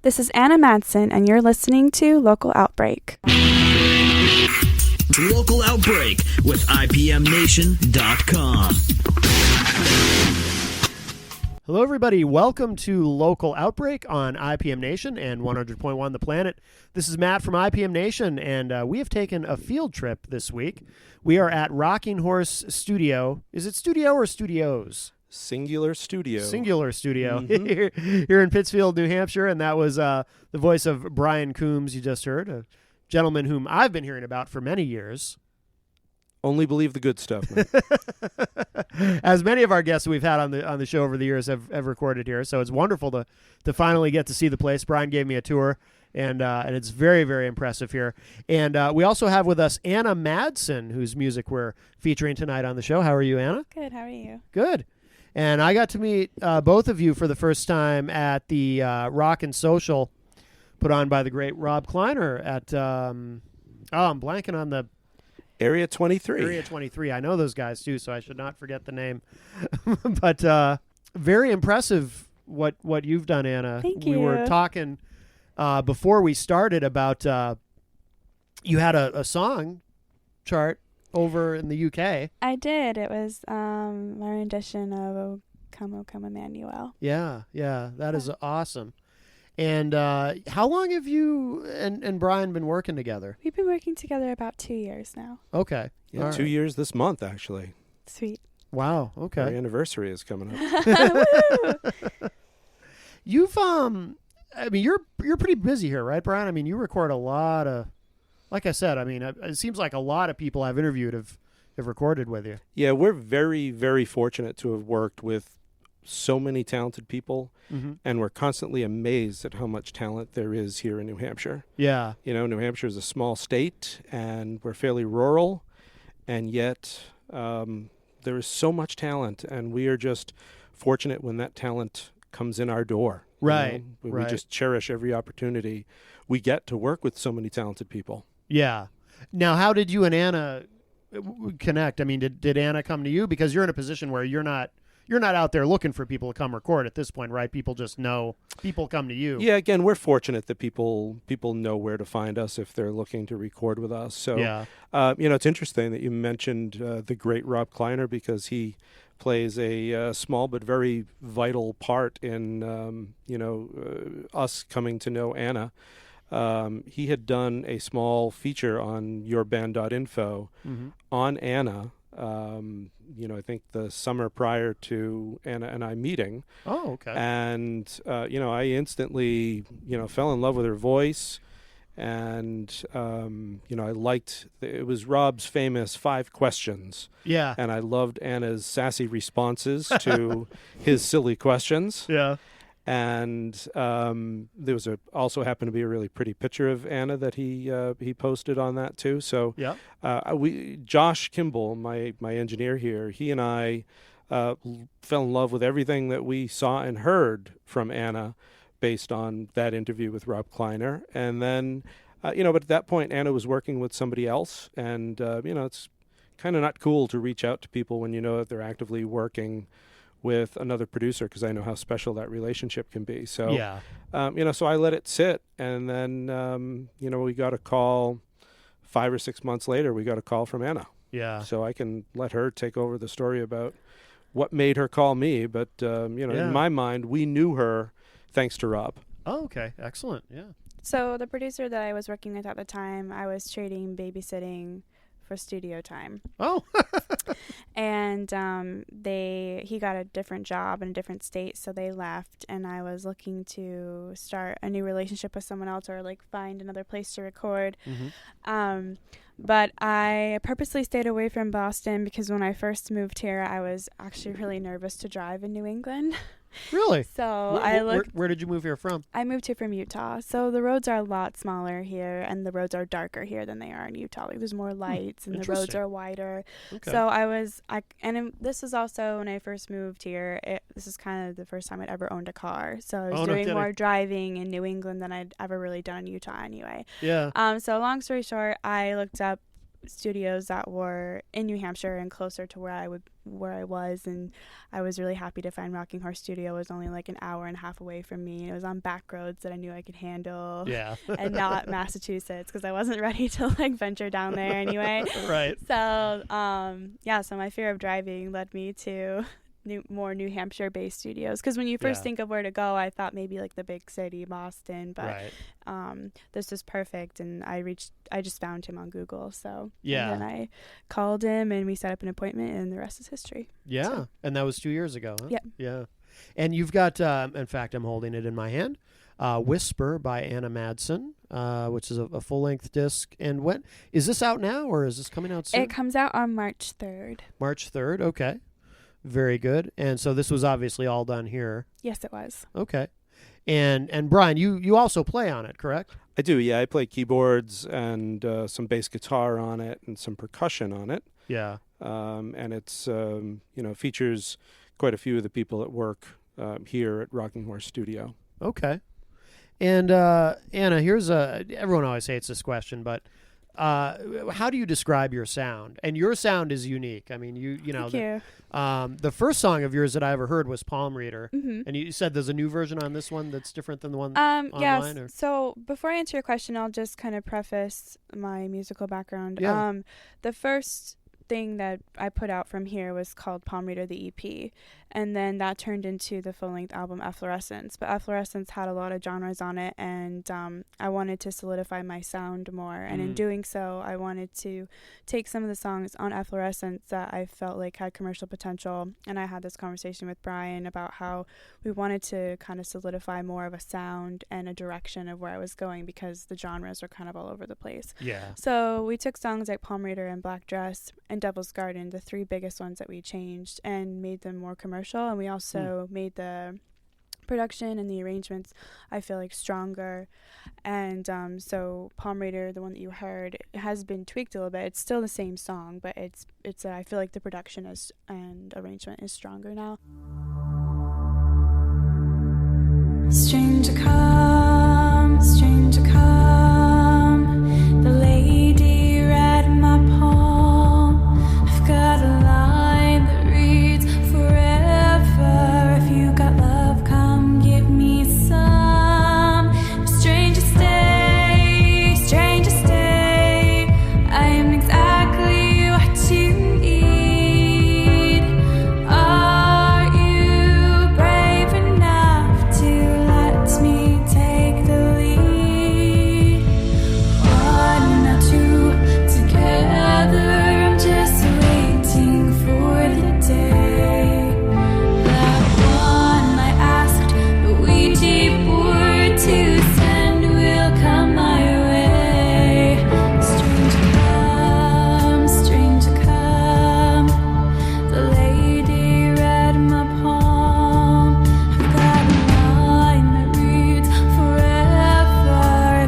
This is Anna Madsen, and you're listening to Local Outbreak. Local Outbreak with IPMNation.com. Hello, everybody. Welcome to Local Outbreak on IPM Nation and 100.1 The Planet. This is Matt from IPM Nation, and we have taken a field trip this week. We are at Rocking Horse Studio. Is it studio or studios? Singular Studio. Singular Studio. Mm-hmm. Here in Pittsfield, New Hampshire, and that was the voice of Brian Coombes you just heard, a gentleman whom I've been hearing about for many years. Only believe the good stuff, man. As many of our guests we've had on the show over the years have recorded here, so it's wonderful to finally get to see the place. Brian gave me a tour, and it's very, very impressive here. And we also have with us Anna Madsen, whose music we're featuring tonight on the show. How are you, Anna? Good, how are you? Good. And I got to meet both of you for the first time at the Rock and Social put on by the great Rob Kleiner at, I'm blanking on the... Area 23. Area 23. I know those guys, too, so I should not forget the name. But very impressive what you've done, Anna. Thank We you. were talking before we started about you had a song chart over in the UK. I did. It was my rendition of O Come Emmanuel. Yeah, that is awesome. And how long have you and Brian been working together? We've been working together about 2 years now. Okay. Yeah, All 2 right. years this month, actually. Sweet. Wow, Our okay. anniversary is coming up. You've I mean you're pretty busy here, right, Brian? I mean, you record a lot of, like I said, I mean, it seems like a lot of people I've interviewed have recorded with you. Yeah, we're very, very fortunate to have worked with so many talented people, and we're constantly amazed at how much talent there is here in New Hampshire. Yeah. You know, New Hampshire is a small state, and we're fairly rural, and yet there is so much talent, and we are just fortunate when that talent comes in our door. Right, We right. just cherish every opportunity we get to work with so many talented people. Yeah. Now, how did you and Anna connect? I mean, did Anna come to you? Because you're in a position where you're not out there looking for people to come record at this point, right? People just know. People come to you. Yeah, again, we're fortunate that people know where to find us if they're looking to record with us. So, Yeah. it's interesting that you mentioned the great Rob Kleiner, because he plays a small but very vital part in, us coming to know Anna. He had done a small feature on yourband.info on Anna. I think the summer prior to Anna and I meeting. Oh, okay. And, I instantly, fell in love with her voice. And, I liked, it was Rob's famous 5 questions. Yeah. And I loved Anna's sassy responses to his silly questions. Yeah. And there was also happened to be a really pretty picture of Anna that he posted on that too. So Yeah. Josh Kimball, my engineer here, he and I fell in love with everything that we saw and heard from Anna based on that interview with Rob Kleiner. And then, but at that point, Anna was working with somebody else, and it's kind of not cool to reach out to people when you know that they're actively working with another producer, because I know how special that relationship can be. So, Yeah. So I let it sit, and then, we got a call 5 or 6 months later. We got a call from Anna. Yeah. So I can let her take over the story about what made her call me. But, Yeah. in my mind, we knew her thanks to Rob. Oh, okay. Excellent. Yeah. So the producer that I was working with at the time, I was trading babysitting for studio time. Oh. And he got a different job in a different state, so they left, and I was looking to start a new relationship with someone else, or like find another place to record. But I purposely stayed away from Boston because when I first moved here, I was actually really nervous to drive in New England. Really? So Where did you move here from? I moved here from Utah. So the roads are a lot smaller here, and the roads are darker here than they are in Utah. Like there's more lights, and the roads Interesting. are wider. Okay. So this is also when I first moved here. This is kind of the first time I'd ever owned a car. So I was doing kidding. more driving in New England than I'd ever really done in Utah anyway. Yeah. So long story short, I looked up studios that were in New Hampshire and closer to where I was, and I was really happy to find Rocking Horse Studio was only like an hour and a half away from me. It was on back roads that I knew I could handle. Yeah. And not Massachusetts, because I wasn't ready to like venture down there anyway. Right. So so my fear of driving led me to more New Hampshire based studios, because when you first think of where to go, I thought maybe like the big city, Boston, but this was perfect, and I just found him on Google. So and then I called him and we set up an appointment, and the rest is history. And that was 2 years ago, huh? Yeah. And you've got in fact, I'm holding it in my hand, Whisper by Anna Madsen, which is a full-length disc. And when is this out now, or is this coming out soon? It comes out on March 3rd. March 3rd. Okay. Very good. And so this was obviously all done here. Yes, it was. Okay. And Brian, you also play on it, correct? I do, yeah. I play keyboards and some bass guitar on it and some percussion on it. Yeah. And it's, features quite a few of the people at work here at Rocking Horse Studio. Okay. And Anna, here's everyone always hates this question, but how do you describe your sound? And your sound is unique. I mean, Thank you. The first song of yours that I ever heard was Palm Reader. Mm-hmm. And you said there's a new version on this one that's different than the one online? Yes. Or? So before I answer your question, I'll just kind of preface my musical background. Yeah. The first thing that I put out from here was called Palm Reader, the EP, and then that turned into the full-length album Efflorescence. But Efflorescence had a lot of genres on it, and I wanted to solidify my sound more, and in doing so, I wanted to take some of the songs on Efflorescence that I felt like had commercial potential, and I had this conversation with Brian about how we wanted to kind of solidify more of a sound and a direction of where I was going, because the genres are kind of all over the place. Yeah. So we took songs like Palm Reader and Black Dress and Devil's Garden, the three biggest ones that we changed, and made them more commercial. And we also made the production and the arrangements, I feel like, stronger. And so Palm Reader, the one that you heard, has been tweaked a little bit. It's still the same song, but it's I feel like the production and arrangement is stronger now. Stranger come, stranger come, the lady read my palm. I've got a line that reads forever. If you got love, come give me some. Stranger stay, stranger stay. I'm exactly what you need. Are you brave enough to let me take the lead? One or two together, I'm just waiting for the day. That one I asked the Ouija board to send will come my way. Stranger come, the lady read my palm. I've got a line that reads forever.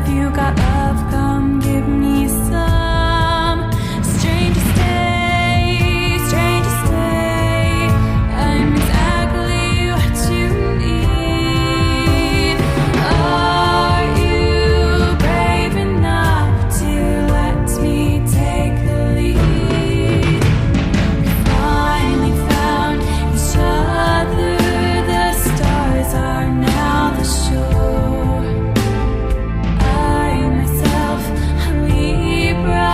If you got love, come give me some. Stranger stay, I'm exactly what you need. Are you brave enough to let me take the lead? We finally found each other, the stars are now the shore. I myself a Libra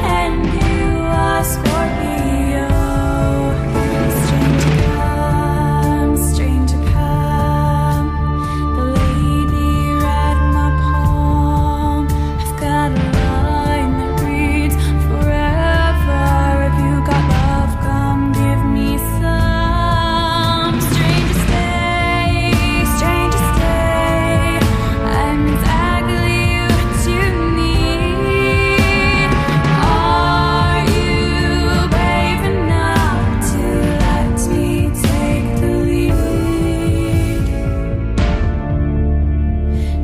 and you a Scorpio. Stranger come, the lady read my palm. I've got a line that reads forever. If you got love, come give me some. Stranger stay, I'm exactly what you need. Are you brave enough to let me take the lead?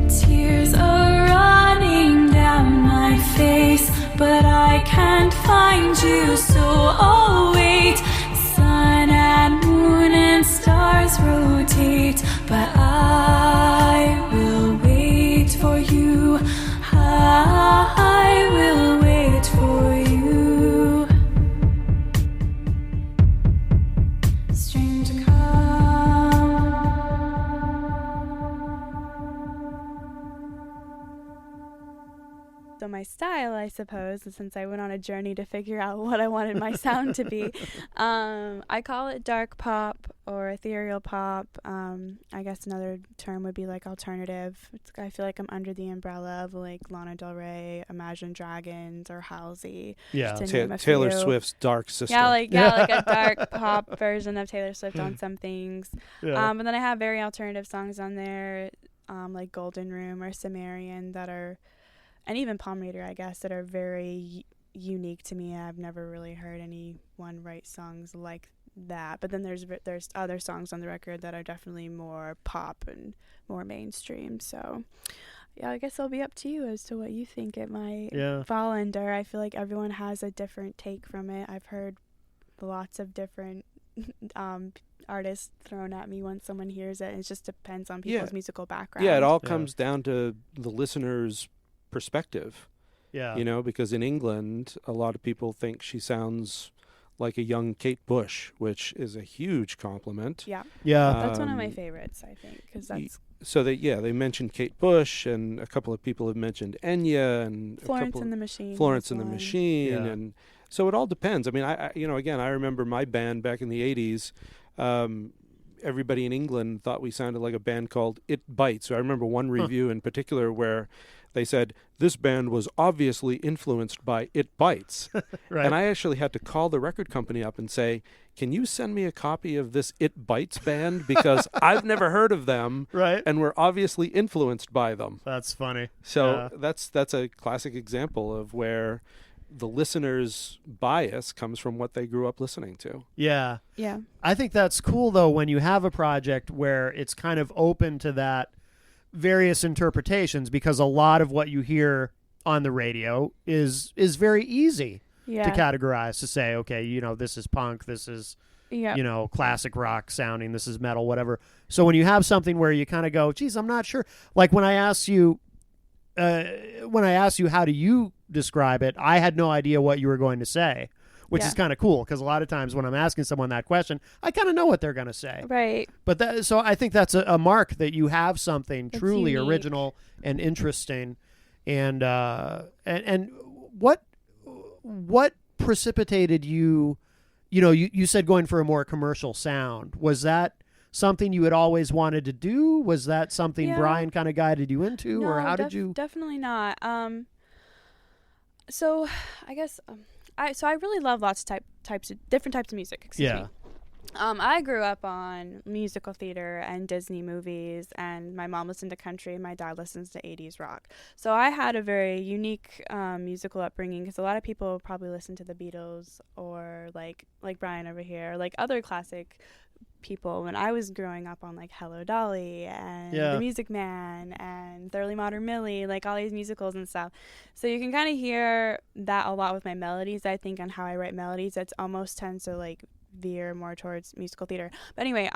Tears are running down my face, but I can't find you, so I'll wait. Sun and moon and stars rotate, but I will wait for you. I will wait for you. still my style, I suppose, since I went on a journey to figure out what I wanted my sound to be. I call it dark pop or ethereal pop. I guess another term would be like alternative. I feel like I'm under the umbrella of like Lana Del Rey, Imagine Dragons, or Halsey. Yeah. to name a Taylor few. Swift's dark sister. Yeah, like a dark pop version of Taylor Swift on some things. Yeah. But then I have very alternative songs on there, like Golden Room or Sumerian and even Palm Reader, I guess, that are very unique to me. I've never really heard anyone write songs like that. But then there's other songs on the record that are definitely more pop and more mainstream. So yeah, I guess it'll be up to you as to what you think it might fall under. I feel like everyone has a different take from it. I've heard lots of different artists thrown at me once someone hears it. It just depends on people's musical background. Yeah, it all comes down to the listener's perspective. Yeah. You know, because in England, a lot of people think she sounds like a young Kate Bush, which is a huge compliment. Yeah. Yeah. That's one of my favorites, I think, because that's... So they mentioned Kate Bush, and a couple of people have mentioned Enya, and Florence and the Machine. Florence and the Machine, Yeah. and so it all depends. I mean, I again, I remember my band back in the 80s. Everybody in England thought we sounded like a band called It Bites. So I remember one review in particular where they said, this band was obviously influenced by It Bites. Right. And I actually had to call the record company up and say, can you send me a copy of this It Bites band? Because I've never heard of them. Right. And we're obviously influenced by them. That's funny. So that's a classic example of where the listener's bias comes from what they grew up listening to. Yeah. Yeah. I think that's cool, though, when you have a project where it's kind of open to that various interpretations, because a lot of what you hear on the radio is very easy to categorize, to say, okay, you know, this is punk, this is, you know, classic rock sounding, this is metal, whatever. So when you have something where you kind of go, geez, I'm not sure. Like when I asked you how do you describe it, I had no idea what you were going to say, which is kind of cool, because a lot of times when I'm asking someone that question, I kind of know what they're going to say. Right. But so I think that's a mark that you have something truly unique. Original and interesting. And what precipitated you? You know, you said going for a more commercial sound. Was that something you had always wanted to do? Was that something Brian kind of guided you into, or how did you? Definitely not. So I guess I really love lots of different types of music. Excuse me. I grew up on musical theater and Disney movies, and my mom listened to country and my dad listens to 80s rock. So I had a very unique musical upbringing, because a lot of people probably listen to the Beatles or like Brian over here, or like other classic people when I was growing up on like Hello Dolly and The Music Man and Thoroughly Modern Millie, like all these musicals and stuff. So you can kind of hear that a lot with my melodies, I think, on how I write melodies. It's almost tends to like veer more towards musical theater. But anyway,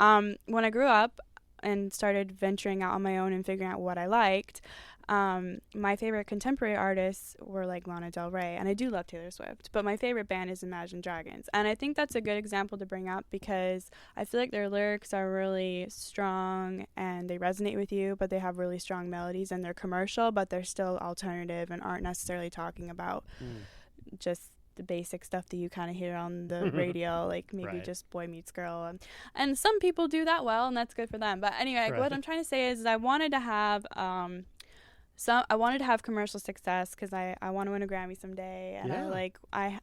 when I grew up and started venturing out on my own and figuring out what I liked, my favorite contemporary artists were like Lana Del Rey, and I do love Taylor Swift, but my favorite band is Imagine Dragons. And I think that's a good example to bring up, because I feel like their lyrics are really strong and they resonate with you, but they have really strong melodies, and they're commercial, but they're still alternative and aren't necessarily talking about just the basic stuff that you kind of hear on the radio, like maybe just boy meets girl, and some people do that well, and that's good for them. But anyway, what I'm trying to say is I wanted to have I wanted to have commercial success, because I want to win a Grammy someday, and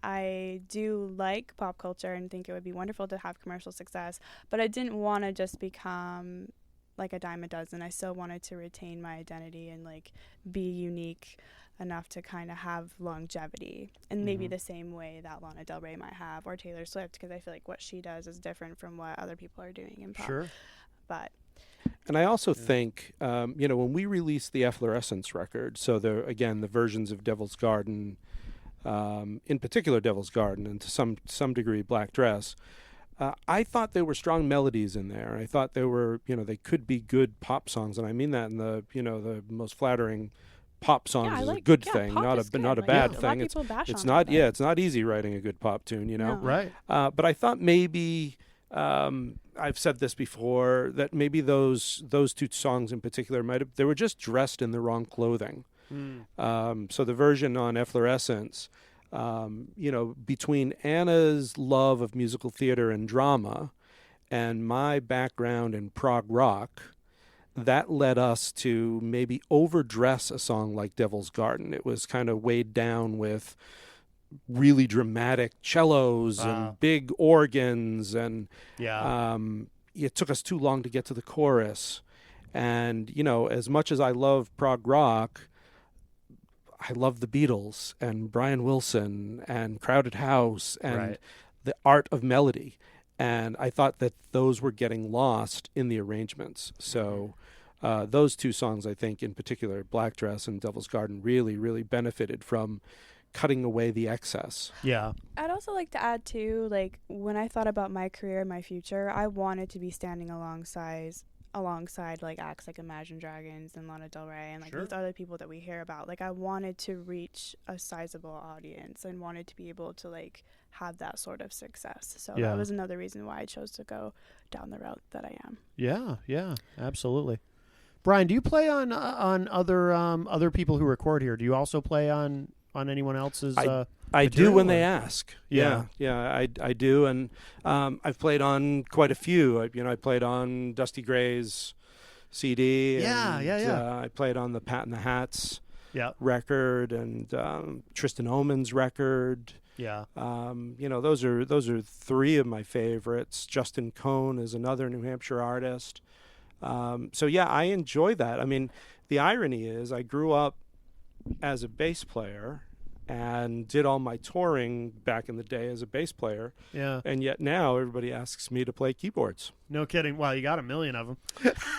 I do like pop culture and think it would be wonderful to have commercial success, but I didn't want to just become like a dime a dozen. I still wanted to retain my identity and like be unique enough to kind of have longevity, and maybe the same way that Lana Del Rey might have, or Taylor Swift, because I feel like what she does is different from what other people are doing in pop. Sure. But and I also think, you know, when we released the Efflorescence record, so the versions of Devil's Garden, in particular Devil's Garden, and to some degree Black Dress, I thought there were strong melodies in there. I thought there were, you know, they could be good pop songs, and I mean that in the, you know, the most flattering. Pop songs is a good thing, not a bad thing. It's not easy writing a good pop tune, you know. No. Right. But I thought maybe I've said this before, that maybe those two songs in particular they were just dressed in the wrong clothing. So the version on Efflorescence, between Anna's love of musical theater and drama and my background in prog rock, that led us to maybe overdress a song like Devil's Garden. It was kind of weighed down with really dramatic cellos and big organs, and it took us too long to get to the chorus. And, as much as I love prog rock, I love the Beatles and Brian Wilson and Crowded House and the art of melody. And I thought that those were getting lost in the arrangements. So those two songs, I think, in particular, Black Dress and Devil's Garden, really, really benefited from cutting away the excess. Yeah. I'd also like to add, too, like, when I thought about my career and my future, I wanted to be standing alongside like acts like Imagine Dragons and Lana Del Rey and like these other people that we hear about. Like, I wanted to reach a sizable audience and wanted to be able to like have that sort of success. So that was another reason why I chose to go down the route that I am. Yeah, absolutely. Brian, do you play on other people who record here? Do you also play on anyone else's? I do when they ask. Yeah, I do, and I've played on quite a few. I played on Dusty Gray's CD. I played on the Pat and the Hats record and Tristan Omen's record. Yeah. Those are three of my favorites. Justin Cohn is another New Hampshire artist. I enjoy that. I mean, the irony is I grew up as a bass player and did all my touring back in the day as a bass player. Yeah. And yet now everybody asks me to play keyboards. No kidding. Well, you got a million of them.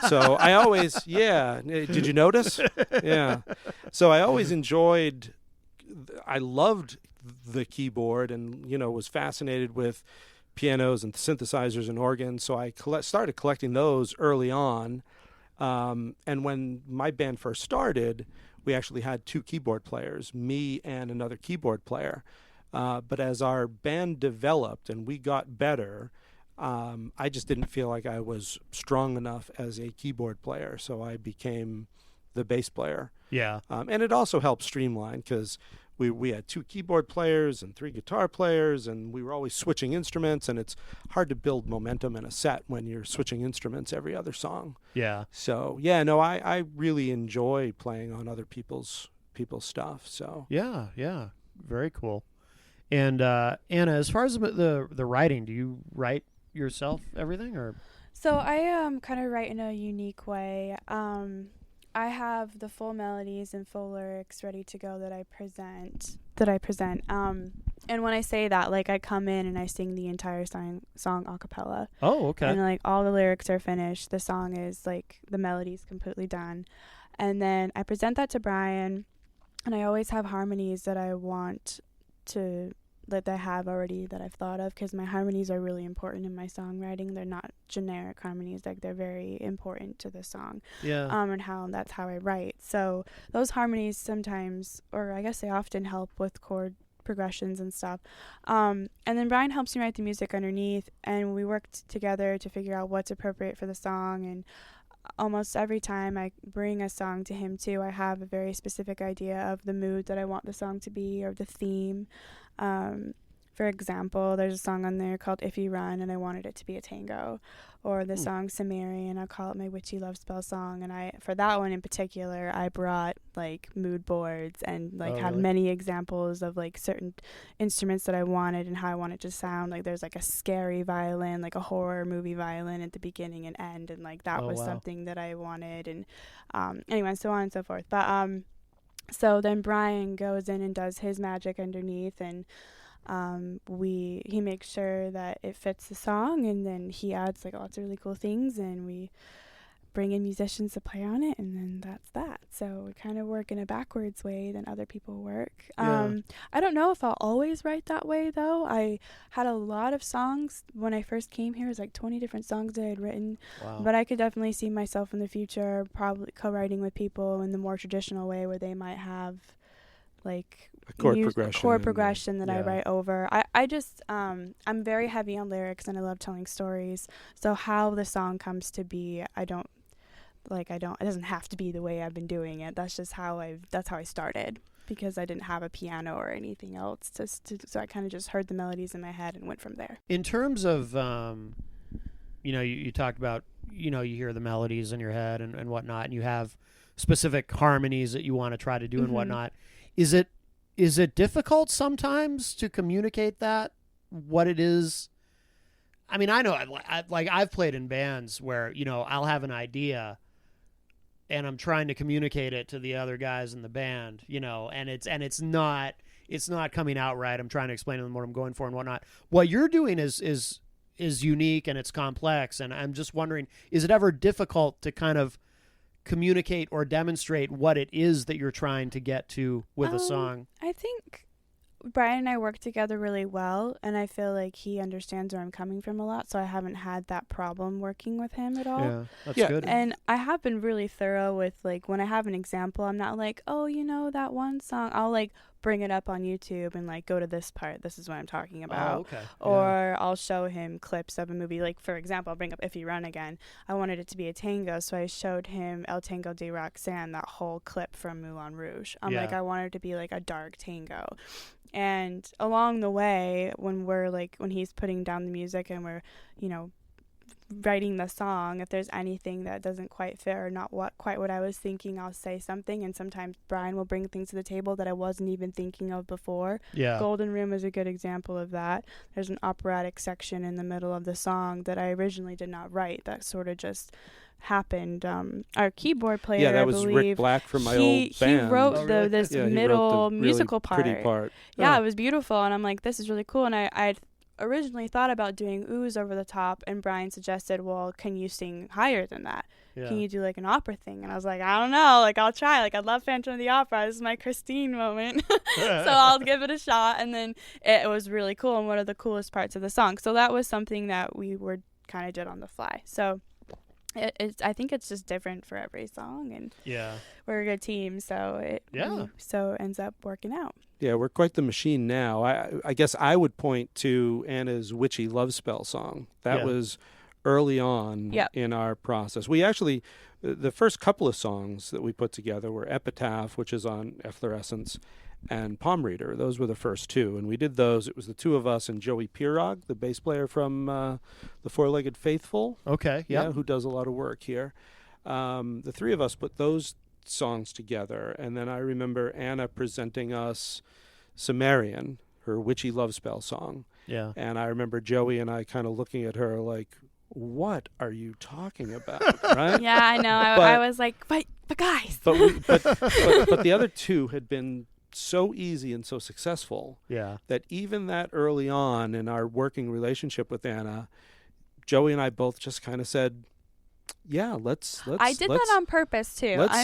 So I always, did you notice? Yeah. So I always I loved the keyboard and, was fascinated with pianos and synthesizers and organs. So I started collecting those early on. And when my band first started, we actually had two keyboard players, me and another keyboard player. But as our band developed and we got better, I just didn't feel like I was strong enough as a keyboard player. So I became the bass player. Yeah. And it also helped streamline because we had two keyboard players and three guitar players, and we were always switching instruments, and it's hard to build momentum in a set when you're switching instruments every other song. Yeah. So, I really enjoy playing on other people's stuff. So Yeah, very cool. And Anna, as far as the writing, do you write yourself everything or? So I kind of write in a unique way. I have the full melodies and full lyrics ready to go that I present. And when I say that, like, I come in and I sing the entire song a cappella. Oh, okay. And like all the lyrics are finished. The song is like the melody's completely done. And then I present that to Brian, and I always have harmonies that I want to that I have already that I've thought of, because my harmonies are really important in my songwriting. They're not generic harmonies, like they're very important to the song. Yeah. And that's how I write. So those harmonies sometimes, or I guess they often, help with chord progressions and stuff. And then Brian helps me write the music underneath, and we worked together to figure out what's appropriate for the song. And almost every time I bring a song to him too, I have a very specific idea of the mood that I want the song to be, or the theme. For example, there's a song on there called If You Run, and I wanted it to be a tango. Or the song Sumerian, I'll call it my witchy love spell song. And for that one in particular, I brought like mood boards and had many examples of like certain instruments that I wanted and how I wanted to sound. Like there's like a scary violin, like a horror movie violin at the beginning and end, and like that was something that I wanted. And anyway, so on and so forth. But so then Brian goes in and does his magic underneath, and he makes sure that it fits the song, and then he adds like lots of really cool things, and we bring in musicians to play on it, and then that's that. So we kind of work in a backwards way than other people work. I don't know if I'll always write that way though. I had a lot of songs when I first came here. It was like 20 different songs that I had written. Wow. But I could definitely see myself in the future probably co-writing with people in the more traditional way, where they might have like a chord progression that I write over. I just I'm very heavy on lyrics, and I love telling stories. So how the song comes to be, like it doesn't have to be the way I've been doing it. That's just that's how I started, because I didn't have a piano or anything else so I kind of just heard the melodies in my head and went from there. In terms of you talked about, you hear the melodies in your head and whatnot, and you have specific harmonies that you want to try to do and whatnot. Is it difficult sometimes to communicate that, what it is? I mean, I know I've played in bands where, I'll have an idea and I'm trying to communicate it to the other guys in the band, and it's not coming out right. I'm trying to explain to them what I'm going for and whatnot. What you're doing is unique and it's complex, and I'm just wondering, is it ever difficult to kind of communicate or demonstrate what it is that you're trying to get to with a song? I think Brian and I work together really well, and I feel like he understands where I'm coming from a lot, so I haven't had that problem working with him at all. Yeah, that's good. And I have been really thorough with, like, when I have an example, I'm not like, oh, that one song. I'll, like, bring it up on YouTube and, like, go to this part. This is what I'm talking about. Oh, okay. Or I'll show him clips of a movie. Like, for example, I'll bring up If You Run again. I wanted it to be a tango, so I showed him El Tango de Roxanne, that whole clip from Moulin Rouge. I'm like, I wanted it to be, like, a dark tango. And along the way, when he's putting down the music and we're, writing the song, if there's anything that doesn't quite fit or not quite what I was thinking, I'll say something. And sometimes Brian will bring things to the table that I wasn't even thinking of before. Yeah. Golden Room is a good example of that. There's an operatic section in the middle of the song that I originally did not write, that sort of just happened. Our keyboard player, that I was believe, Rick Black from my old band. He wrote Oh, really? this he middle wrote the musical really pretty part. Yeah, it was beautiful, and I'm like, this is really cool. And I originally thought about doing oohs over the top, and Brian suggested, well, can you sing higher than that? Yeah. Can you do like an opera thing? And I was like, I don't know, like I'll try. Like, I love Phantom of the Opera. This is my Christine moment. So I'll give it a shot. And then it was really cool, and one of the coolest parts of the song. So that was something that we were kind of did on the fly. So I think it's just different for every song, and we're a good team, so it ends up working out. Yeah, we're quite the machine now. I guess I would point to Anna's Witchy Love Spell song. That was early on in our process. We actually, the first couple of songs that we put together were Epitaph, which is on Efflorescence, and Palm Reader. Those were the first two, and we did those. It was the two of us and Joey Pirog, the bass player from the Four-Legged Faithful. Okay, who does a lot of work here. The three of us put those songs together, and then I remember Anna presenting us Sumerian, her Witchy Love Spell song. Yeah. And I remember Joey and I kind of looking at her like, what are you talking about? Right? Yeah, I know. I was like, but guys. But the other two had been so easy and so successful that even that early on in our working relationship with Anna, Joey and I both just kind of said, let's I did that on purpose too. Let's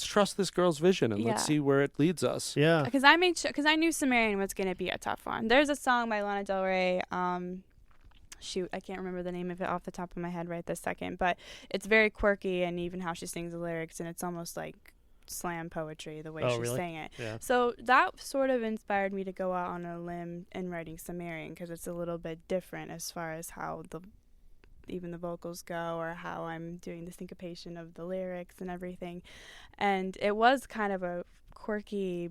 trust this girl's vision, and let's see where it leads us. Yeah. Because I knew Sumerian was going to be a tough one. There's a song by Lana Del Rey, I can't remember the name of it off the top of my head right this second, but it's very quirky, and even how she sings the lyrics, and it's almost like slam poetry the way she's saying it. Yeah. So that sort of inspired me to go out on a limb in writing Sumerian, because it's a little bit different as far as how even the vocals go, or how I'm doing the syncopation of the lyrics and everything. And it was kind of a quirky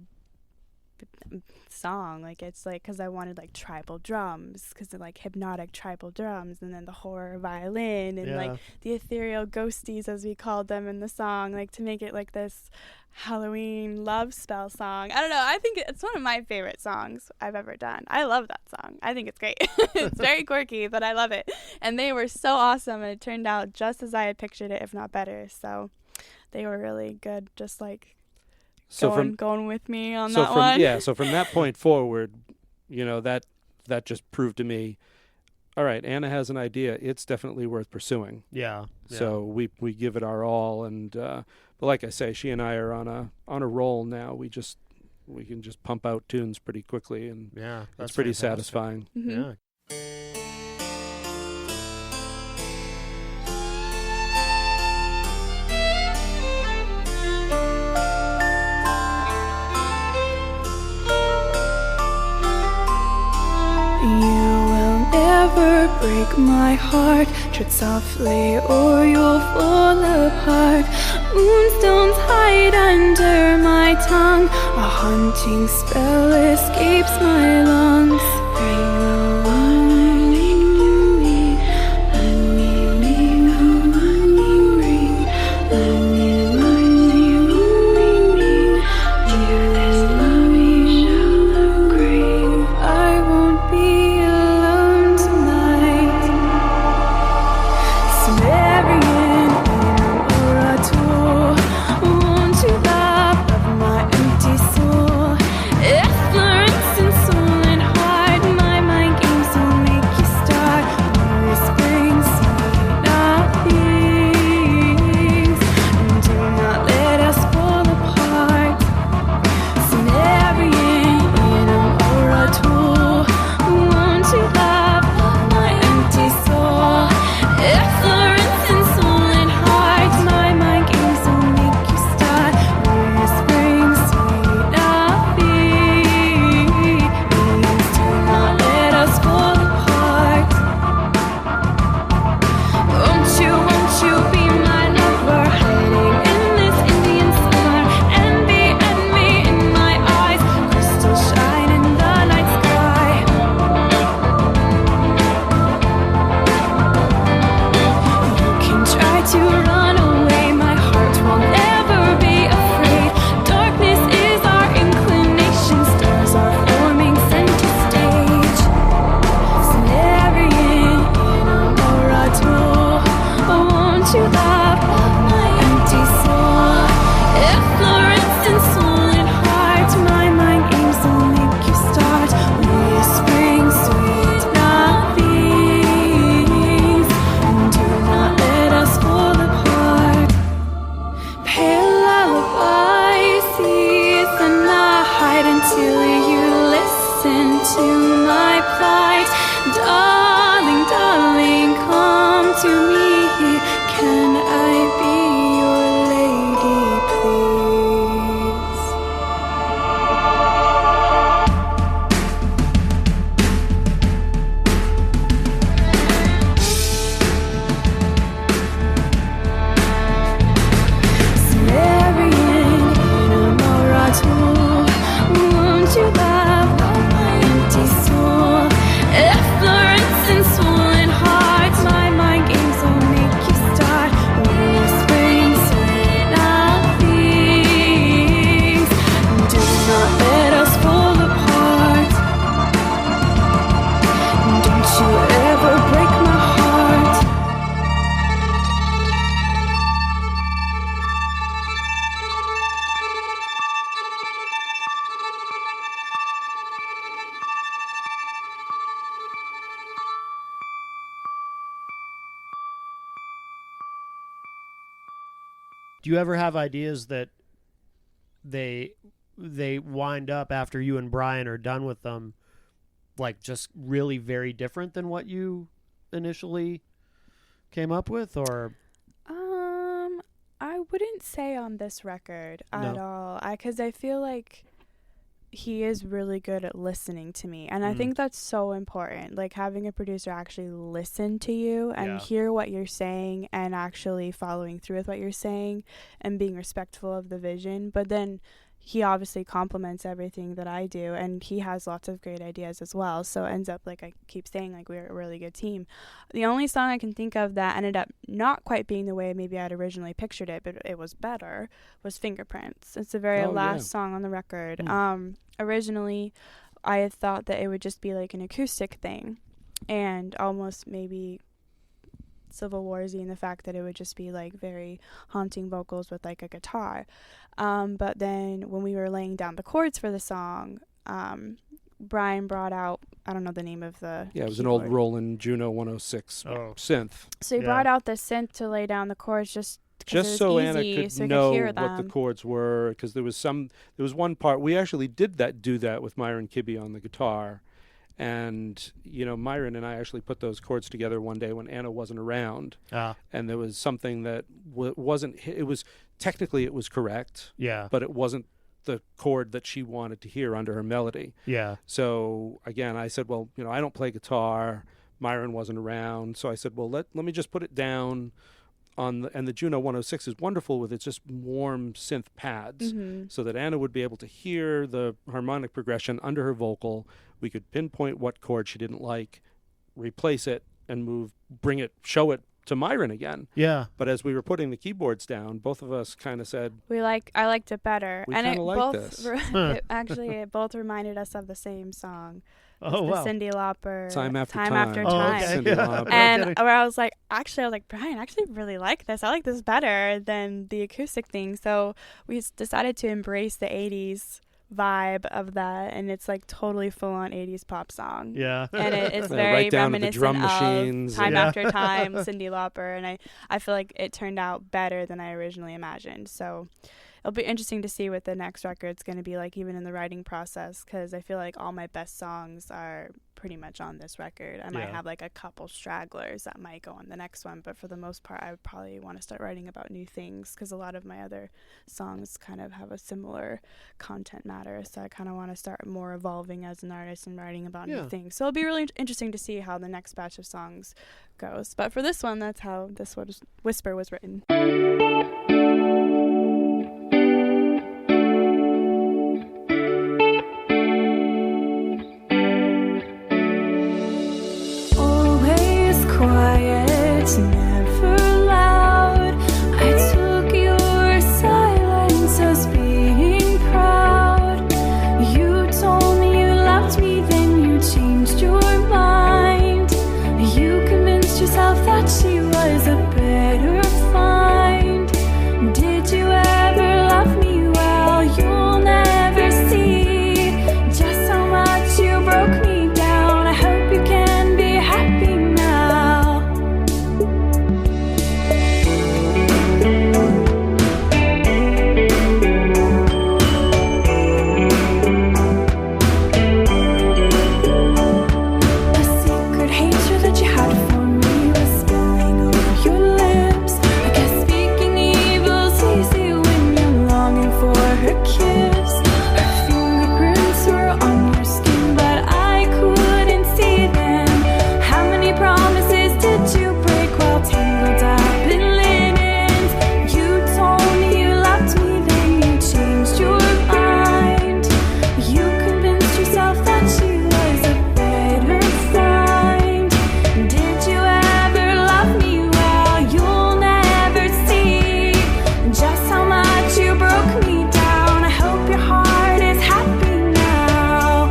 song, like it's like, because I wanted like tribal drums, because they're like hypnotic tribal drums, and then the horror violin, and like the ethereal ghosties, as we called them in the song, like to make it like this Halloween love spell song. I don't know, I think it's one of my favorite songs I've ever done. I love that song. I think it's great. It's very quirky, but I love it, and they were so awesome, and it turned out just as I had pictured it, if not better. So they were really good, just like going with me on that one. Yeah, so from that point forward, that just proved to me, all right, Anna has an idea. It's definitely worth pursuing. Yeah. So we give it our all, and but like I say, she and I are on a roll now. We can just pump out tunes pretty quickly, and that's it's pretty fantastic. satisfying. Mm-hmm. Yeah. You will never break my heart, tread softly or you'll fall apart. Moonstones hide under my tongue. A haunting spell escapes my lungs. Do you ever have ideas that they wind up after you and Brian are done with them, like just really very different than what you initially came up with, or? I wouldn't say on this record at all. Because I feel like he is really good at listening to me, and I think that's so important, like having a producer actually listen to you and hear what you're saying and actually following through with what you're saying and being respectful of the vision. But then he obviously complements everything that I do, and he has lots of great ideas as well, so it ends up, like I keep saying, like we're a really good team. The only song I can think of that ended up not quite being the way maybe I'd originally pictured it, but it was better, was Fingerprints. It's the very last song on the record. Originally I had thought that it would just be like an acoustic thing and almost maybe Civil Warsy in the fact that it would just be like very haunting vocals with like a guitar. But then when we were laying down the chords for the song, Brian brought out, I don't know the name of the it was keyboard. an old Roland Juno 106 synth. So he brought out the synth to lay down the chords just so Anna could know hear what the chords were, because there was one part we actually did do that with Myron Kibbe on the guitar. And, Myron and I actually put those chords together one day when Anna wasn't around. And there was something that technically it was correct. Yeah. But it wasn't the chord that she wanted to hear under her melody. Yeah. So, again, I said, well, I don't play guitar, Myron wasn't around. So I said, well, let me just put it down and the Juno 106 is wonderful with its just warm synth pads, so that Anna would be able to hear the harmonic progression under her vocal. We could pinpoint what chord she didn't like, replace it, and show it to Myron again. Yeah. But as we were putting the keyboards down, both of us kind of said, I liked it better. We and kinda it like both this. it both reminded us of the same song. Oh, the wow. Cyndi Lauper Time After After Time. Time. okay. Cyndi Yeah. Lauper. And No kidding. where I was like, Brian, I actually really like this. I like this better than the acoustic thing. So we decided to embrace the 80s vibe of that, and it's like totally full-on 80s pop song. Yeah. And it's Yeah, very right down to the reminiscent drum of machines. Time Yeah. After Time, Cyndi Lauper, and I feel like it turned out better than I originally imagined. So it'll be interesting to see what the next record's going to be like, even in the writing process, because I feel like all my best songs are pretty much on this record. I might Yeah. have like a couple stragglers that might go on the next one, but for the most part, I would probably want to start writing about new things, because a lot of my other songs kind of have a similar content matter. So I kind of want to start more evolving as an artist and writing about Yeah. new things. So it'll be really interesting to see how the next batch of songs goes. But for this one, that's how this Whisper was written. Always quiet, never loud. I took your silence as being proud. You told me you loved me, then you changed your mind. You convinced yourself that she was a better find. Did you ever love me? Well, you'll never see just how much you broke me down. I hope you can be happy now. A secret hatred that you had for me was spilling over your lips. I guess speaking evil's easy when you're longing for her kiss. Her fingerprints were on your skin, but I couldn't see them. How many promises did you break while tangled up in linens? You told me you loved me, then you changed your mind. You convinced yourself that she was a better find. Did you ever love me? Well, you'll never see just how much you broke me down. I hope your heart is happy now.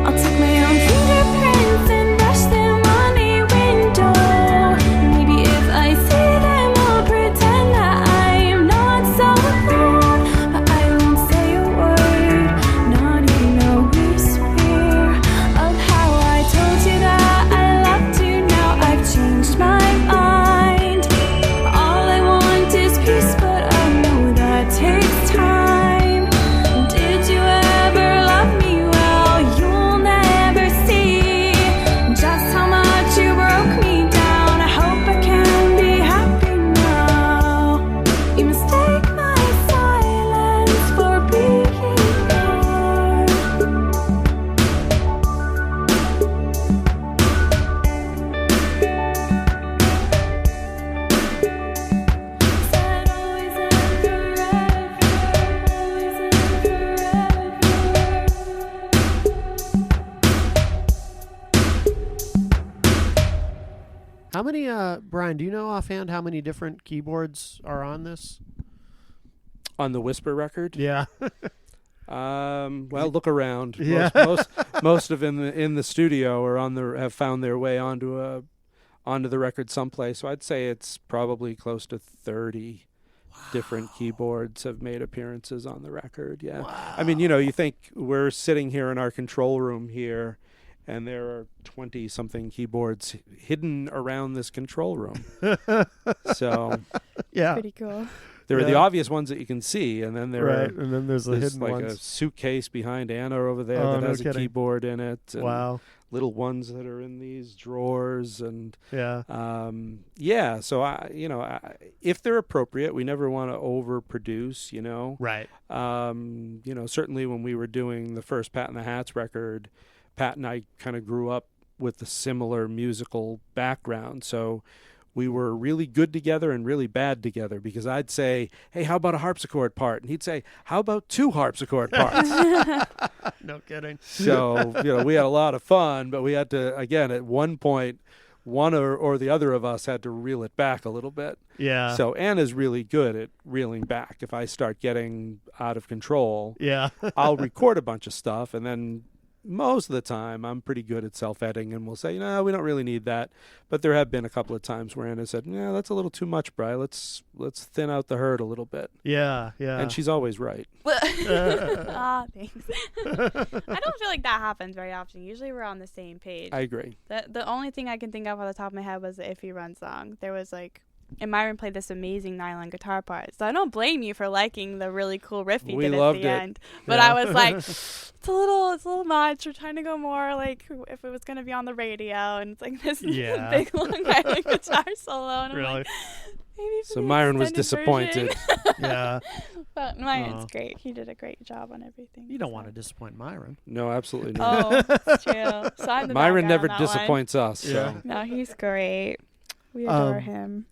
I'll take my own fingerprints and brush them on a window. Maybe if I see them, I'll pretend that I am not so alone. But I won't say a word, not even a whisper, of how I told you that I loved you. Now I've changed my mind. All I want is peace, but I know that takes time. Did you ever love me? Well, you'll never see just how much you broke me down. I hope I can be happy now. You mistake my silence for being more. Said always and forever, always and forever. How many, Brian, do you know offhand how many different keyboards are on this? On the Whisper record, Yeah. well, look around. Yeah. Most of them in the studio or have found their way onto the record someplace. So I'd say it's probably close to 30 different keyboards have made appearances on the record. Yeah. Wow. I mean, you think we're sitting here in our control room here, and there are 20-something keyboards hidden around this control room. So Yeah. Pretty cool. there are the Yeah. obvious ones that you can see, and then there Right. are And then there's the there's hidden like a ones. suitcase behind Anna over there Oh, that no has a kidding. keyboard in it. And Wow. little ones that are in these drawers, and Yeah. yeah. So if they're appropriate, we never want to overproduce. Right. Certainly when we were doing the first Pat and the Hats record, Pat and I kind of grew up with the similar musical background. So we were really good together and really bad together, because I'd say, hey, how about a harpsichord part? And he'd say, how about 2 harpsichord parts? No kidding. So, we had a lot of fun, but we had to, again, at one point, one or the other of us had to reel it back a little bit. Yeah. So Anna's really good at reeling back. If I start getting out of control, Yeah. I'll record a bunch of stuff, and then most of the time I'm pretty good at self-editing, and we'll say, no, we don't really need that. But there have been a couple of times where Anna said, yeah, that's a little too much, Bri. Let's thin out the herd a little bit. Yeah. And she's always right. Thanks. I don't feel like that happens very often. Usually we're on the same page. I agree. The only thing I can think of off the top of my head was the If You Run song. There was and Myron played this amazing nylon guitar part. So I don't blame you for liking the really cool riff he did at the end. But Yeah. I was like, it's a little much. We're trying to go more like if it was going to be on the radio. And it's like this big long nylon guitar solo. And Really? I'm like, maybe for So the Myron was extended disappointed. version. Yeah. But Myron's great. He did a great job on everything. You don't want to disappoint Myron. No, absolutely not. Oh, it's true. So I'm the Myron bad guy never on that one. disappoints us. Yeah. So. No, he's great. We adore him.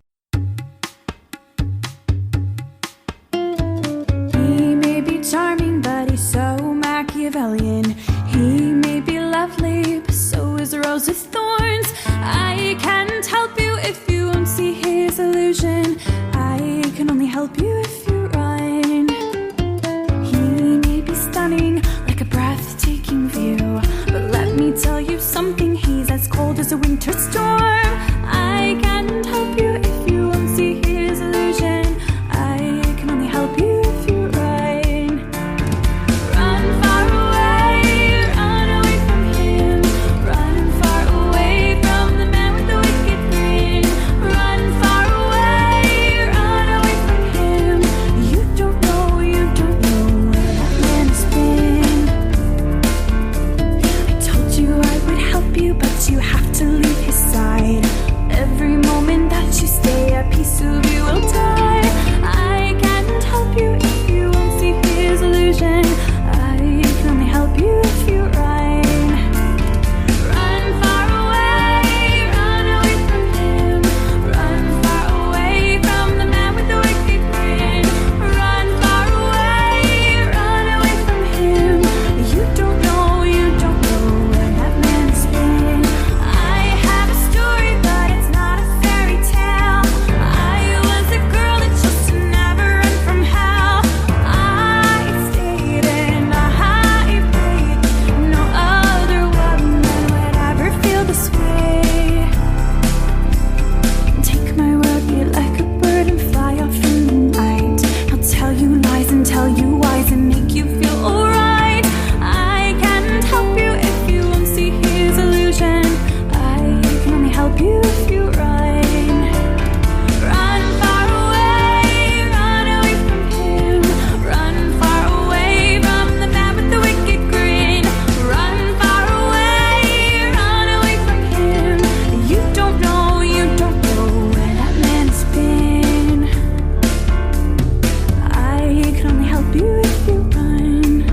He may be charming, but he's so Machiavellian. He may be lovely, but so is a rose with thorns. I can't help you if you won't see his illusion. I can only help you if you run. He may be stunning, like a breathtaking view, but let me tell you something, he's as cold as a winter storm. I can't help you if you won't see his illusion. I can only help you if you run. Run far away, run away from him. Run far away from the man with the wicked grin. Run far away, run away from him. You don't know where that man has been. I told you I would help you, but you have to leave his side. Every moment that you stay, a piece of you will die. I can't help you if you won't see his illusion. I can only help you if you run. Run far away, run away from him. Run far away from the man with the wicked grin. Run far away from him. You don't know where that man's been. I have a story, but it's not a fairy tale. I was a girl that chose to never run from hell. I stayed and I prayed. No other woman would ever feel this way. Take my word, be like a bird and fly off in the night. I'll tell you lies and tell you whys and make you feel alright. I can't help you if you won't see his illusion. I can only help you if you run. Run far away from him. Run far away from the man with the wicked grin. Run far away from him. You don't know where that man's been. I can only help you if you run.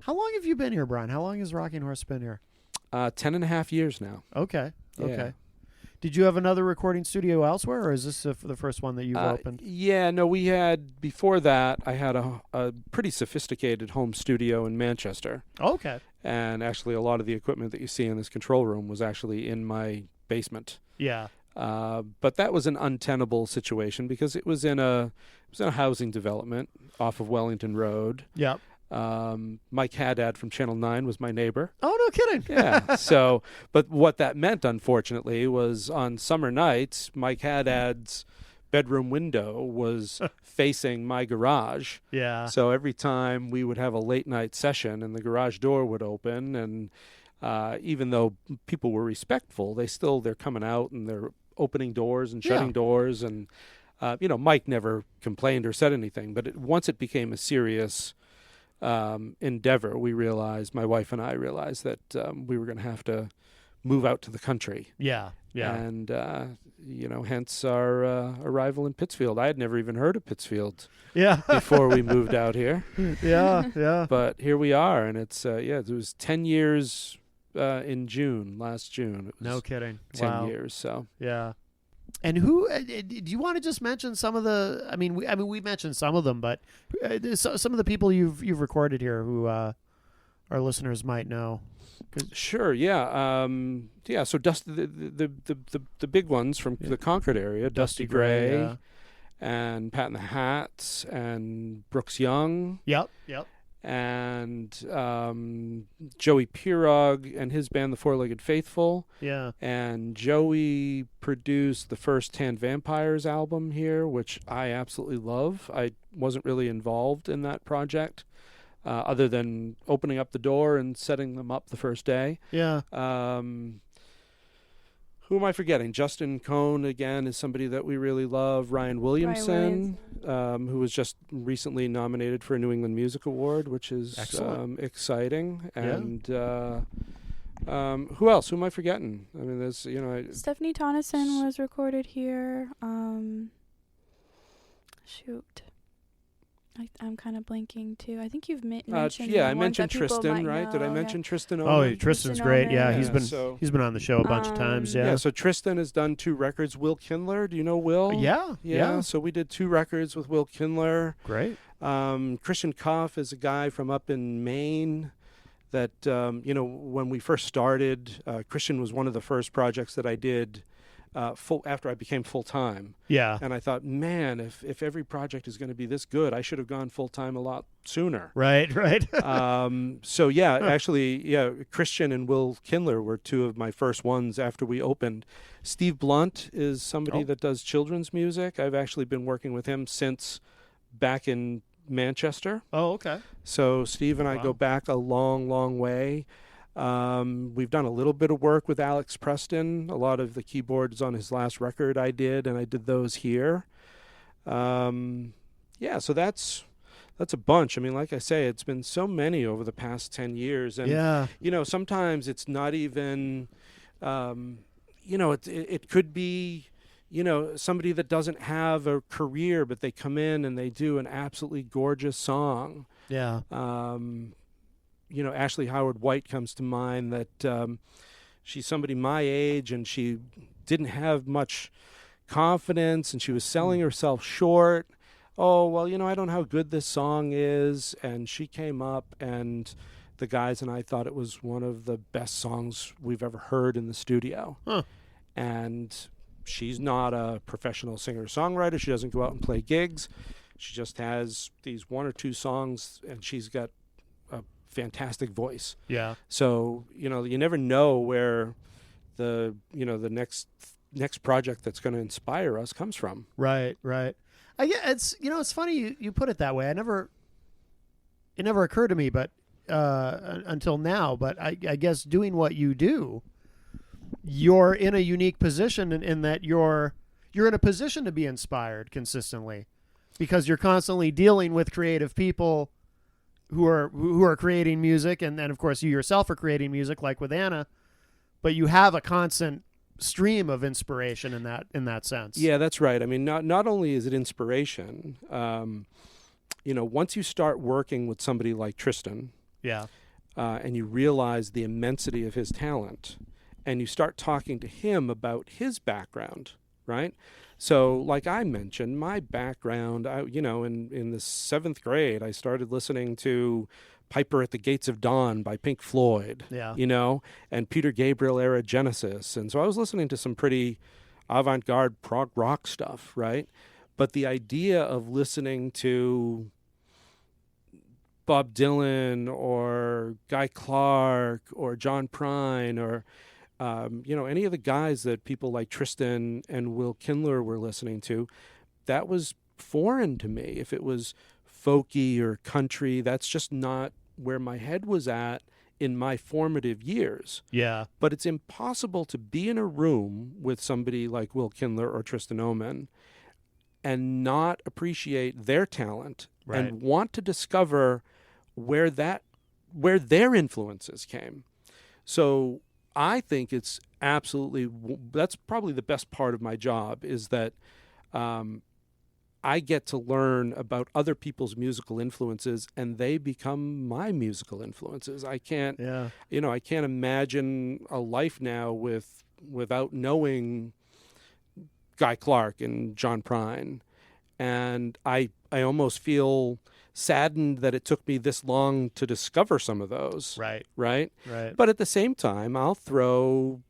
How long have you been here, Brian? How long has Rocking Horse been here? 10.5 years now. Okay. Yeah. Okay. Did you have another recording studio elsewhere, or is this the first one that you've opened? Yeah, no, we had, before that, I had a pretty sophisticated home studio in Manchester. Okay. And actually, a lot of the equipment that you see in this control room was actually in my basement. Yeah. But that was an untenable situation because it was in a housing development off of Wellington Road. Yep. Mike Haddad from Channel 9 was my neighbor. Oh, no kidding. Yeah. So, but what that meant, unfortunately, was on summer nights, Mike Haddad's bedroom window was facing my garage. Yeah. So every time we would have a late night session and the garage door would open, and even though people were respectful, they're coming out and they're opening doors and shutting doors, and Mike never complained or said anything, but once it became a serious endeavor, my wife and I realized that we were going to have to move out to the country. Yeah. And, hence our arrival in Pittsfield. I had never even heard of Pittsfield Yeah. before we moved out here. Yeah. But here we are, and it's, it was 10 years in last June. It was No kidding. 10 years, so. Yeah. And who do you want to just mention some of the? We mentioned some of them, but some of the people you've recorded here who our listeners might know. Sure. Yeah. So the big ones from the Concord area: Dusty Gray, yeah. and Pat and the Hats, and Brooks Young. Yep. And Joey Pirog and his band, the Four-Legged Faithful. Yeah. And Joey produced the first 10 Vampires album here, which I absolutely love. I wasn't really involved in that project, other than opening up the door and setting them up the first day. Yeah. Who am I forgetting? Justin Cohn, again, is somebody that we really love. Ryan Williamson, who was just recently nominated for a New England Music Award, which is exciting. And who else? Who am I forgetting? I mean, there's, Stephanie Tonneson was recorded here. Shoot. I'm kind of blanking too. I think you've mentioned. I mentioned Tristan, right? Did I mention Tristan Omen? Oh, Tristan's great. Yeah, he's been on the show a bunch of times. Yeah. So Tristan has done 2 records. Will Kindler, do you know Will? Yeah. So we did 2 records with Will Kindler. Great. Christian Koff is a guy from up in Maine. That when we first started, Christian was one of the first projects that I did. After I became full-time. Yeah. And I thought, man, if every project is going to be this good, I should have gone full-time a lot sooner. Right. Actually, Christian and Will Kindler were 2 of my first ones after we opened. Steve Blunt is somebody that does children's music. I've actually been working with him since back in Manchester. Oh, okay. So Steve and I go back a long, long way. We've done a little bit of work with Alex Preston. A lot of the keyboards on his last record I did those here. So that's a bunch. I mean, like I say, it's been so many over the past 10 years. And, sometimes it's not even, it could be, somebody that doesn't have a career, but they come in and they do an absolutely gorgeous song. Yeah. Ashley Howard White comes to mind, that she's somebody my age, and she didn't have much confidence, and she was selling herself short. Oh, well, I don't know how good this song is. And she came up, and the guys and I thought it was one of the best songs we've ever heard in the studio. Huh. And she's not a professional singer-songwriter. She doesn't go out and play gigs. She just has these 1 or 2 songs, and she's got fantastic voice. Yeah. So, you never know where the next project that's going to inspire us comes from. Right. It's funny you put it that way. It never occurred to me, but until now, but I guess doing what you do, you're in a unique position in that you're in a position to be inspired consistently, because you're constantly dealing with creative people who are creating music, and then of course you yourself are creating music, like with Anna, but you have a constant stream of inspiration in that sense. Yeah, that's right. I mean, not only is it inspiration, once you start working with somebody like Tristan, and you realize the immensity of his talent, and you start talking to him about his background, right? So, like I mentioned, my background, in the 7th grade, I started listening to Piper at the Gates of Dawn by Pink Floyd, and Peter Gabriel era Genesis. And so I was listening to some pretty avant-garde prog rock stuff, right? But the idea of listening to Bob Dylan or Guy Clark or John Prine or any of the guys that people like Tristan and Will Kindler were listening to, that was foreign to me. If it was folky or country, that's just not where my head was at in my formative years. Yeah. But it's impossible to be in a room with somebody like Will Kindler or Tristan Omen and not appreciate their talent Right. and want to discover where their influences came. So I think it's absolutely, that's probably the best part of my job, is that I get to learn about other people's musical influences, and they become my musical influences. I can't, I can't imagine a life now without knowing Guy Clark and John Prine. And I almost feel saddened that it took me this long to discover some of those. Right. But at the same time, I'll throw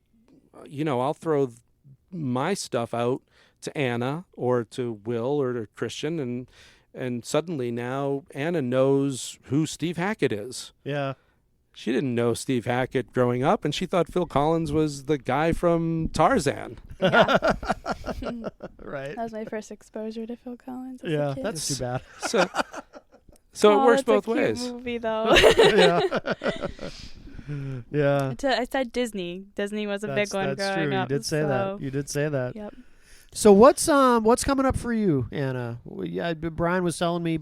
my stuff out to Anna or to Will or to Christian, and suddenly now Anna knows who Steve Hackett is. Yeah. She didn't know Steve Hackett growing up, and she thought Phil Collins was the guy from Tarzan. Yeah. Right. That was my first exposure to Phil Collins as a Yeah, kid. that's too bad. So it works that's a both cute ways. movie, though. Yeah. I said Disney. Disney was a big one That's growing true. up. You did say that. You did say that. Yep. So what's coming up for you, Anna? Brian was telling me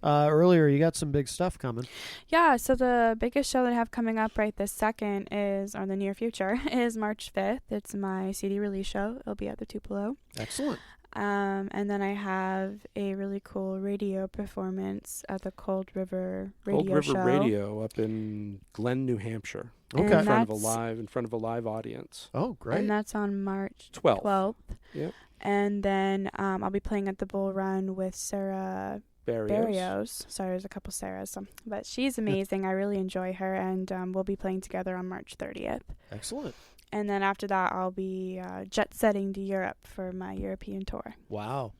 earlier you got some big stuff coming. Yeah, so the biggest show that I have coming up right this second or the near future, is March 5th. It's my CD release show. It'll be at the Tupelo. Excellent. And then I have a really cool radio performance at the Cold River Radio Show. Cold River Radio up in Glen, New Hampshire. Okay. And In front of a live audience. Oh, great. And that's on March 12th. 12th. Yep. And then I'll be playing at the Bull Run with Sarah Barrios. Sorry, there's a couple Sarahs. But she's amazing. I really enjoy her. And we'll be playing together on March 30th. Excellent. And then after that, I'll be jet-setting to Europe for my European tour. Wow.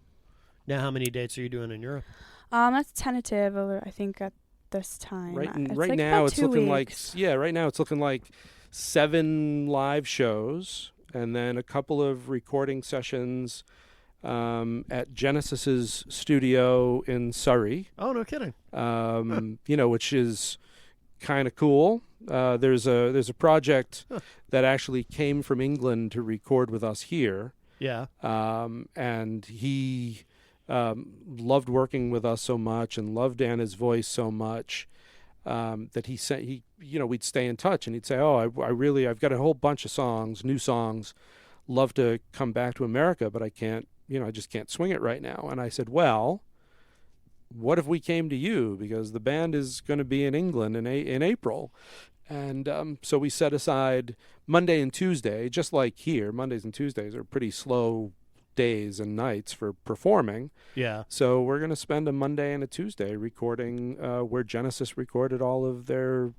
Now, how many dates are you doing in Europe? That's tentative, I think, at this time. Right like now, about it's 2 looking weeks. right now it's looking like 7 live shows and then a couple of recording sessions at Genesis's studio in Surrey. Oh, no kidding. Which is kind of cool. There's a project that actually came from England to record with us here. Yeah. And he loved working with us so much and loved Anna's voice so much that he said we'd stay in touch, and he'd say, "Oh, I've got a whole bunch of new songs, love to come back to America, but I can't, I just can't swing it right now." And I said, "Well, what if we came to you, because the band is going to be in England in April." And so we set aside Monday and Tuesday, just like here. Mondays and Tuesdays are pretty slow days and nights for performing. Yeah. So we're going to spend a Monday and a Tuesday recording where Genesis recorded all of their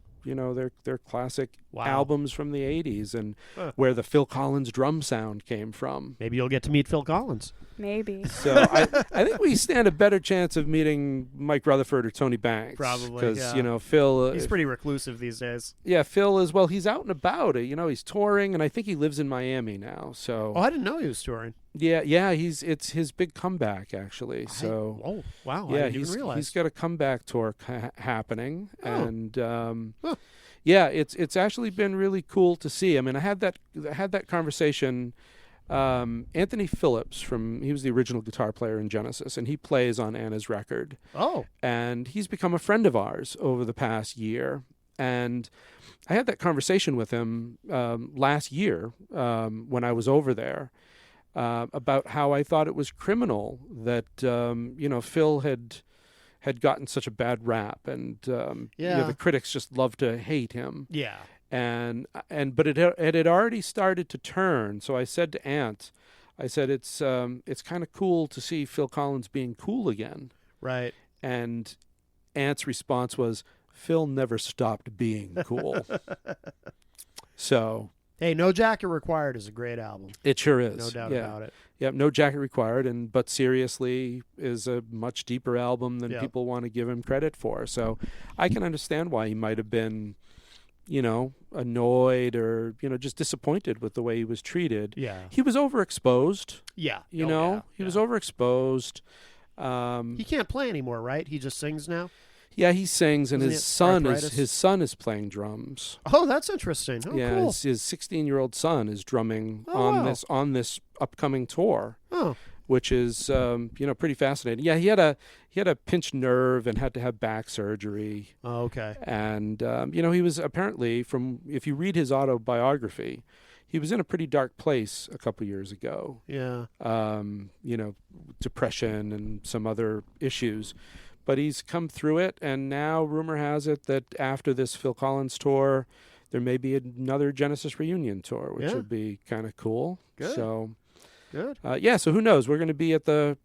classic albums from the 80s, and where the Phil Collins drum sound came from. Maybe you'll get to meet Phil Collins. Maybe. So I think we stand a better chance of meeting Mike Rutherford or Tony Banks. Probably, because Phil. He's pretty reclusive these days. Yeah, Phil is. Well, he's out and about. He's touring, and I think he lives in Miami now. So. Oh, I didn't know he was touring. Yeah. It's his big comeback, actually. Oh, wow. Yeah, I didn't even realize. He's got a comeback tour happening, and yeah, it's actually been really cool to see. I mean, I had that conversation. Anthony Phillips he was the original guitar player in Genesis, and he plays on Anna's record. Oh. And he's become a friend of ours over the past year. And I had that conversation with him last year when I was over there about how I thought it was criminal that Phil had gotten such a bad rap, and the critics just love to hate him. Yeah. But it had already started to turn. So I said to Ant, it's kind of cool to see Phil Collins being cool again. Right. And Ant's response was, "Phil never stopped being cool." So. Hey, No Jacket Required is a great album. It sure is. No doubt about it. Yeah, No Jacket Required, but Seriously is a much deeper album than people want to give him credit for. So I can understand why he might have been, annoyed or, just disappointed with the way he was treated. Yeah. He was overexposed. Yeah. He was overexposed. He can't play anymore, right? He just sings now? Yeah, he sings, and his son arthritis? is playing drums. Oh, that's interesting. Oh, yeah, cool. his 16-year-old son is drumming on this upcoming tour. Oh. which is pretty fascinating. Yeah, he had a pinched nerve and had to have back surgery. Oh, okay. And he was apparently, if you read his autobiography, he was in a pretty dark place a couple years ago. Yeah. Depression and some other issues. But he's come through it, and now rumor has it that after this Phil Collins tour, there may be another Genesis reunion tour, which would be kind of cool. Good. So, good. So who knows? We're going to be at the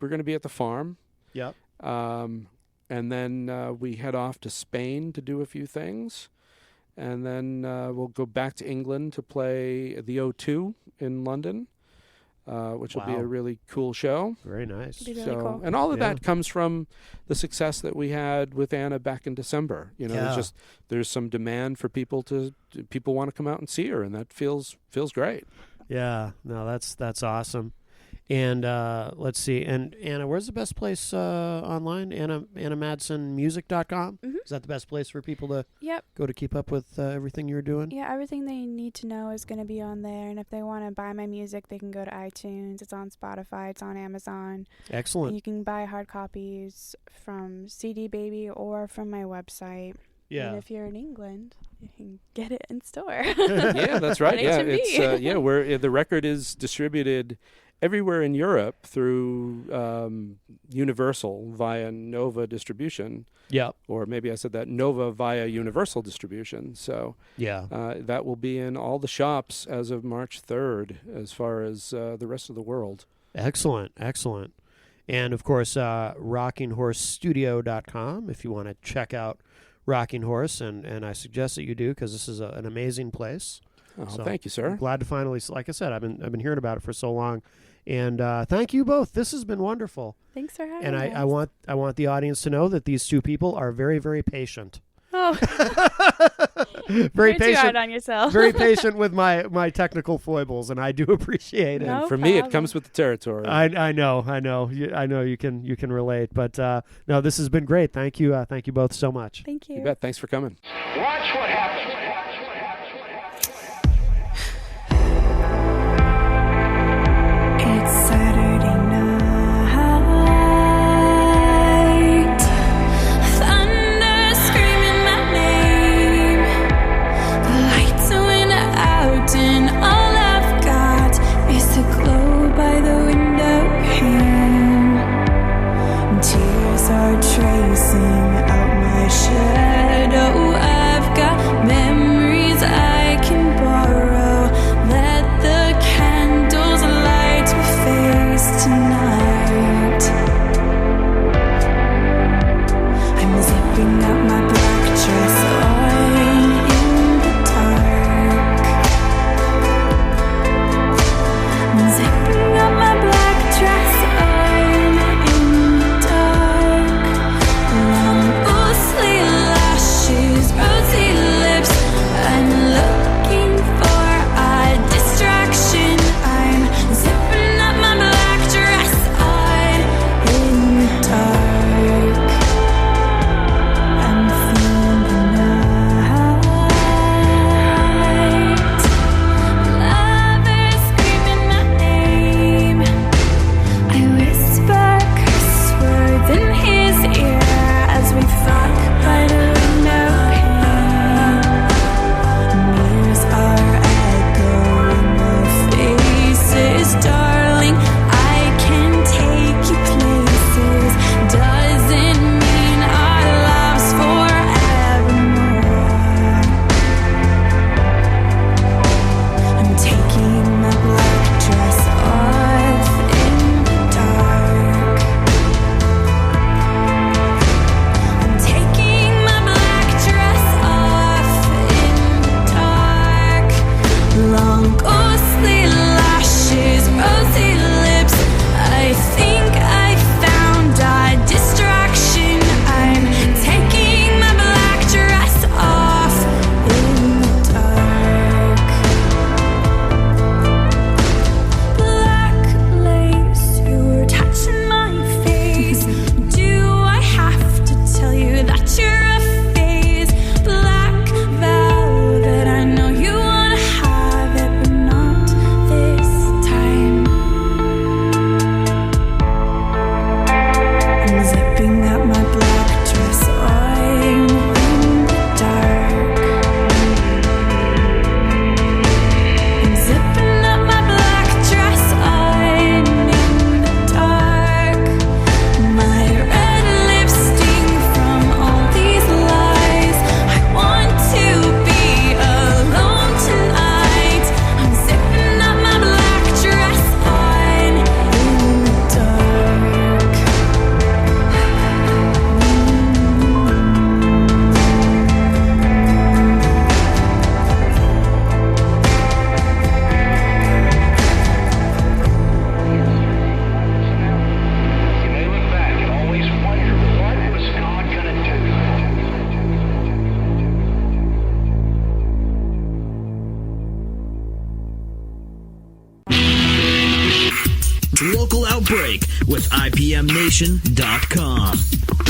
farm. Yep. And then we head off to Spain to do a few things, and then we'll go back to England to play the O2 in London. Which will be a really cool show. Very nice. Be really cool. And all of that comes from the success that we had with Anna back in December. It's just there's some demand for people want to come out and see her, and that feels great. Yeah, no, that's awesome. And let's see. And Anna, where's the best place online? AnnaMadsenMusic.com? Mm-hmm. Is that the best place for people to Yep. go to keep up with everything you're doing? Yeah, everything they need to know is going to be on there. And if they want to buy my music, they can go to iTunes. It's on Spotify. It's on Amazon. Excellent. And you can buy hard copies from CD Baby or from my website. Yeah. And if you're in England, you can get it in store. Yeah, that's right. At Yeah, HMV. it's the record is distributed everywhere in Europe through Universal via Nova distribution. Yep. Or maybe I said that, Nova via Universal distribution. So that will be in all the shops as of March 3rd as far as the rest of the world. Excellent. And, of course, RockingHorseStudio.com if you want to check out Rocking Horse, and I suggest that you do because this is an amazing place. Oh, So thank you, sir. I'm glad to finally, like I said, I've been hearing about it for so long, and thank you both. This has been wonderful, Thanks for having and us. I want the audience to know that these two people are very, very patient. Oh, Very you're too hard patient. on yourself. Very patient with my technical foibles, and I do appreciate it. No And for me, it problem. comes with the territory. I know. I know you can relate, but no, this has been great. Thank you both so much. Thank you. You bet. Thanks for coming. Watch what happens. It's Saturday night. Thunder screaming my name. The lights went out and all I've got is the glow by the window pane. Tears are tracing out my shadow. I've got memories Outbreak with IPMNation.com.